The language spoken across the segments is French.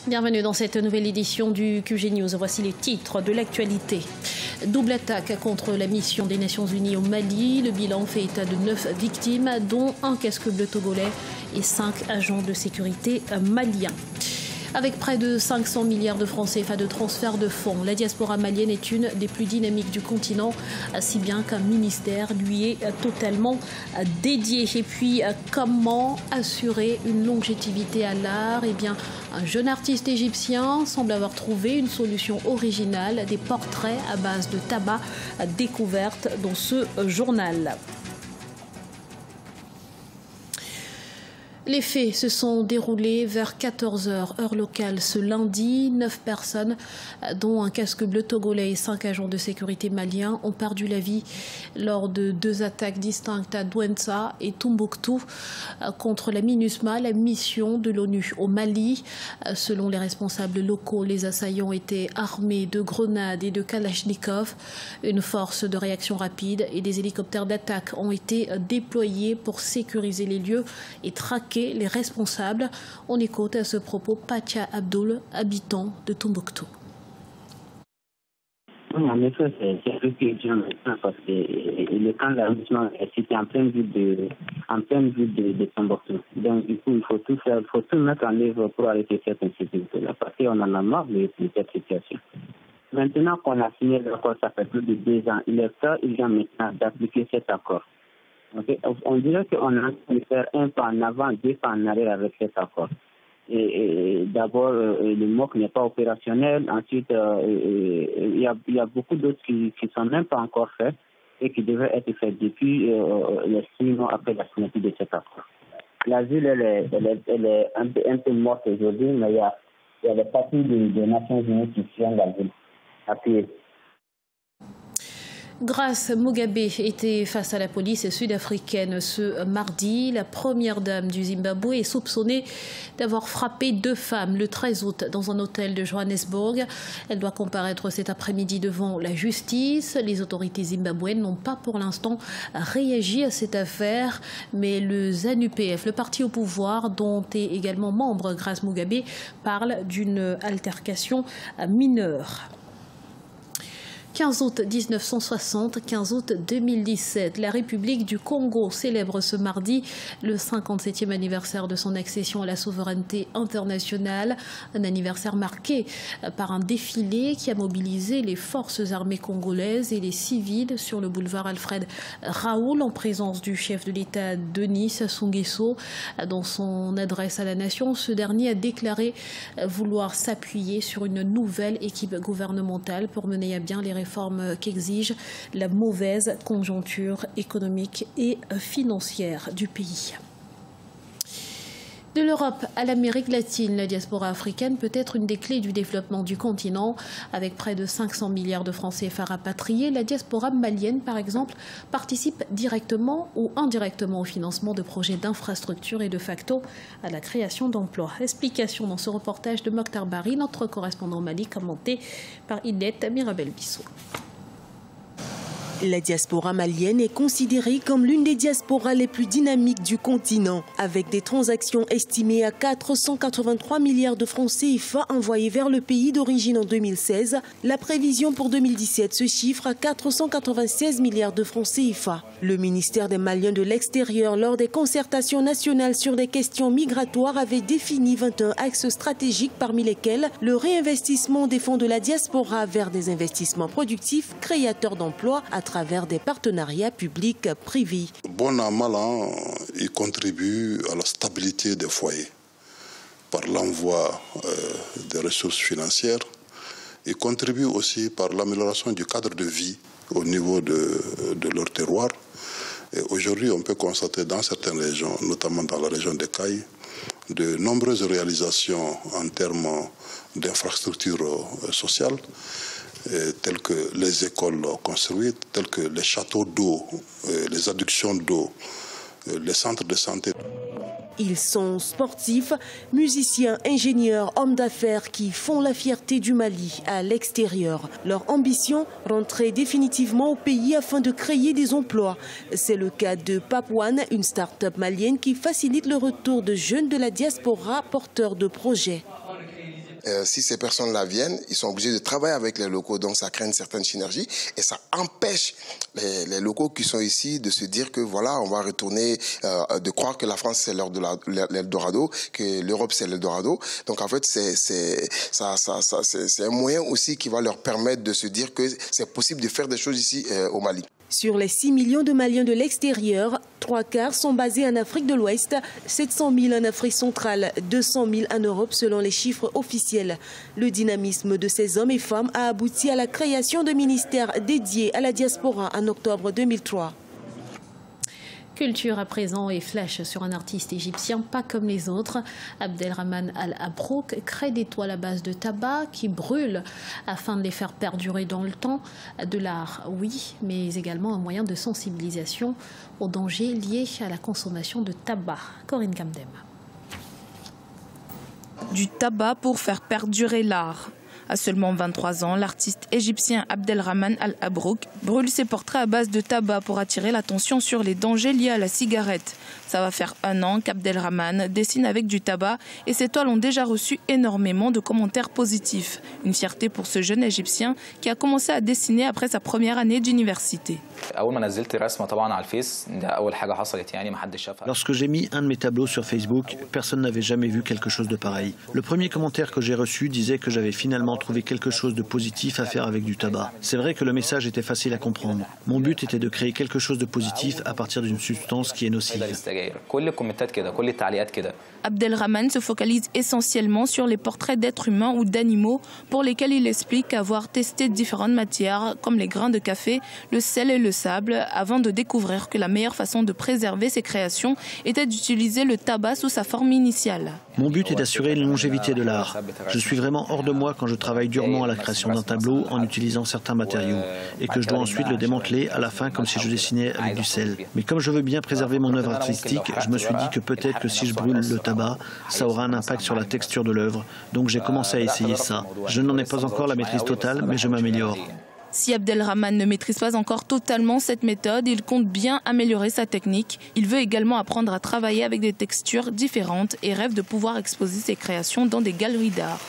Bienvenue dans cette nouvelle édition du QG News. Voici les titres de l'actualité. Double attaque contre la mission des Nations Unies au Mali. Le bilan fait état de 9 victimes, dont un casque bleu togolais et 5 agents de sécurité maliens. Avec près de 500 milliards de francs CFA de transfert de fonds, la diaspora malienne est une des plus dynamiques du continent, si bien qu'un ministère lui est totalement dédié. Et puis, comment assurer une longévité à l'art? Eh bien, un jeune artiste égyptien semble avoir trouvé une solution originale, des portraits à base de tabac découvertes dans ce journal. Les faits se sont déroulés vers 14h, heure locale, ce lundi. 9 personnes, dont un casque bleu togolais et 5 agents de sécurité maliens, ont perdu la vie lors de 2 attaques distinctes à Douentza et Tombouctou contre la MINUSMA, la mission de l'ONU au Mali. Selon les responsables locaux, les assaillants étaient armés de grenades et de kalachnikov. Une force de réaction rapide et des hélicoptères d'attaque ont été déployés pour sécuriser les lieux et traquer les responsables. On écoute à ce propos Pacha Abdul, habitant de Tombouctou. En effet, c'est un peu urgent maintenant parce que le camp d'arrondissement est situé en pleine ville de Tombouctou. Donc du coup, il faut tout mettre en œuvre pour arrêter cette insécurité-là parce qu'on en a marre de cette situation. Maintenant qu'on a signé l'accord, ça fait plus de 2 ans, il est temps urgent maintenant d'appliquer cet accord. Okay. On dirait qu'on a envie de faire un pas en avant, 2 pas en arrière avec cet accord. D'abord, le MOC n'est pas opérationnel. Ensuite, il y a beaucoup d'autres qui ne sont même pas encore faits et qui devraient être faits depuis les 6 mois après la signature de cet accord. La ville, elle est un peu morte aujourd'hui, mais il y a des parties des Nations Unies qui suivent la ville à pied. Grace Mugabe était face à la police sud-africaine ce mardi. La première dame du Zimbabwe est soupçonnée d'avoir frappé 2 femmes le 13 août dans un hôtel de Johannesburg. Elle doit comparaître cet après-midi devant la justice. Les autorités zimbabwéennes n'ont pas pour l'instant réagi à cette affaire, mais le ZANU-PF, le parti au pouvoir dont est également membre Grace Mugabe, parle d'une altercation mineure. 15 août 1960, 15 août 2017, la République du Congo célèbre ce mardi le 57e anniversaire de son accession à la souveraineté internationale. Un anniversaire marqué par un défilé qui a mobilisé les forces armées congolaises et les civils sur le boulevard Alfred Raoul en présence du chef de l'État Denis Sassou Nguesso. Dans son adresse à la nation, ce dernier a déclaré vouloir s'appuyer sur une nouvelle équipe gouvernementale pour mener à bien les réformes qu'exige la mauvaise conjoncture économique et financière du pays. De l'Europe à l'Amérique latine, la diaspora africaine peut être une des clés du développement du continent. Avec près de 500 milliards de francs CFA rapatriés, la diaspora malienne, par exemple, participe directement ou indirectement au financement de projets d'infrastructure et de facto à la création d'emplois. Explication dans ce reportage de Mokhtar Bari, notre correspondant Mali, commenté par Idette Mirabel-Bissou. La diaspora malienne est considérée comme l'une des diasporas les plus dynamiques du continent, avec des transactions estimées à 483 milliards de francs CFA envoyés vers le pays d'origine en 2016. La prévision pour 2017 se chiffre à 496 milliards de francs CFA. Le ministère des Maliens de l'extérieur, lors des concertations nationales sur des questions migratoires, avait défini 21 axes stratégiques, parmi lesquels le réinvestissement des fonds de la diaspora vers des investissements productifs, créateurs d'emplois, à travers des partenariats publics-privés. Bon an, mal an, il contribue à la stabilité des foyers par l'envoi des ressources financières. Il contribue aussi par l'amélioration du cadre de vie au niveau de leur terroir. Aujourd'hui, on peut constater dans certaines régions, notamment dans la région des Cailles, de nombreuses réalisations en termes d'infrastructures sociales, telles que les écoles construites, telles que les châteaux d'eau, les adductions d'eau, les centres de santé. Ils sont sportifs, musiciens, ingénieurs, hommes d'affaires qui font la fierté du Mali à l'extérieur. Leur ambition, rentrer définitivement au pays afin de créer des emplois. C'est le cas de Papouane, une start-up malienne qui facilite le retour de jeunes de la diaspora porteurs de projets. si ces personnes-là viennent, ils sont obligés de travailler avec les locaux, donc ça crée une certaine synergie et ça empêche les locaux qui sont ici de se dire que voilà, on va retourner, de croire que la France c'est l'Eldorado, que l'Europe c'est l'Eldorado. Donc en fait, c'est un moyen aussi qui va leur permettre de se dire que c'est possible de faire des choses ici au Mali. Sur les 6 millions de Maliens de l'extérieur, 3/4 sont basés en Afrique de l'Ouest, 700 000 en Afrique centrale, 200 000 en Europe selon les chiffres officiels. Le dynamisme de ces hommes et femmes a abouti à la création de ministères dédiés à la diaspora en octobre 2003. Culture à présent et flèche sur un artiste égyptien pas comme les autres. Abdelrahman Al-Abrouk crée des toiles à base de tabac qui brûlent afin de les faire perdurer dans le temps. De l'art, oui, mais également un moyen de sensibilisation aux dangers liés à la consommation de tabac. Corinne Kamdem. Du tabac pour faire perdurer l'art. À seulement 23 ans, l'artiste égyptien Abdelrahman Al-Abrouk brûle ses portraits à base de tabac pour attirer l'attention sur les dangers liés à la cigarette. Ça va faire 1 an qu'Abdelrahman dessine avec du tabac et ses toiles ont déjà reçu énormément de commentaires positifs. Une fierté pour ce jeune égyptien qui a commencé à dessiner après sa première année d'université. Lorsque j'ai mis un de mes tableaux sur Facebook, personne n'avait jamais vu quelque chose de pareil. Le premier commentaire que j'ai reçu disait que j'avais finalement trouvé quelque chose de positif à faire avec du tabac. C'est vrai que le message était facile à comprendre. Mon but était de créer quelque chose de positif à partir d'une substance qui est nocive. Abdelrahman se focalise essentiellement sur les portraits d'êtres humains ou d'animaux pour lesquels il explique avoir testé différentes matières comme les grains de café, le sel et le sable avant de découvrir que la meilleure façon de préserver ses créations était d'utiliser le tabac sous sa forme initiale. Mon but est d'assurer une longévité de l'art. Je suis vraiment hors de moi quand je travaille durement à la création d'un tableau en utilisant certains matériaux et que je dois ensuite le démanteler à la fin comme si je dessinais avec du sel. Mais comme je veux bien préserver mon œuvre artistique, je me suis dit que peut-être que si je brûle le tabac, ça aura un impact sur la texture de l'œuvre. Donc j'ai commencé à essayer ça. Je n'en ai pas encore la maîtrise totale, mais je m'améliore. Si Abdelrahman ne maîtrise pas encore totalement cette méthode, il compte bien améliorer sa technique. Il veut également apprendre à travailler avec des textures différentes et rêve de pouvoir exposer ses créations dans des galeries d'art.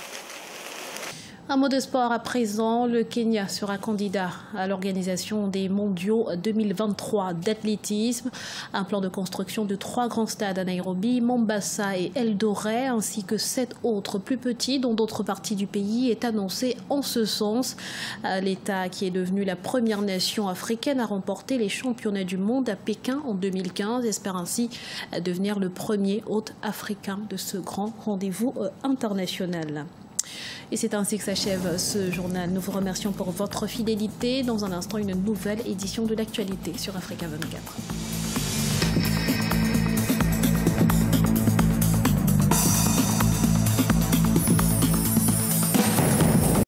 Un mot de sport à présent, le Kenya sera candidat à l'organisation des mondiaux 2023 d'athlétisme. Un plan de construction de 3 grands stades à Nairobi, Mombasa et Eldoret, ainsi que 7 autres plus petits dont d'autres parties du pays est annoncé en ce sens. L'État, qui est devenu la première nation africaine à remporter les championnats du monde à Pékin en 2015, espère ainsi devenir le premier hôte africain de ce grand rendez-vous international. Et c'est ainsi que s'achève ce journal. Nous vous remercions pour votre fidélité. Dans un instant, une nouvelle édition de l'actualité sur Africa 24.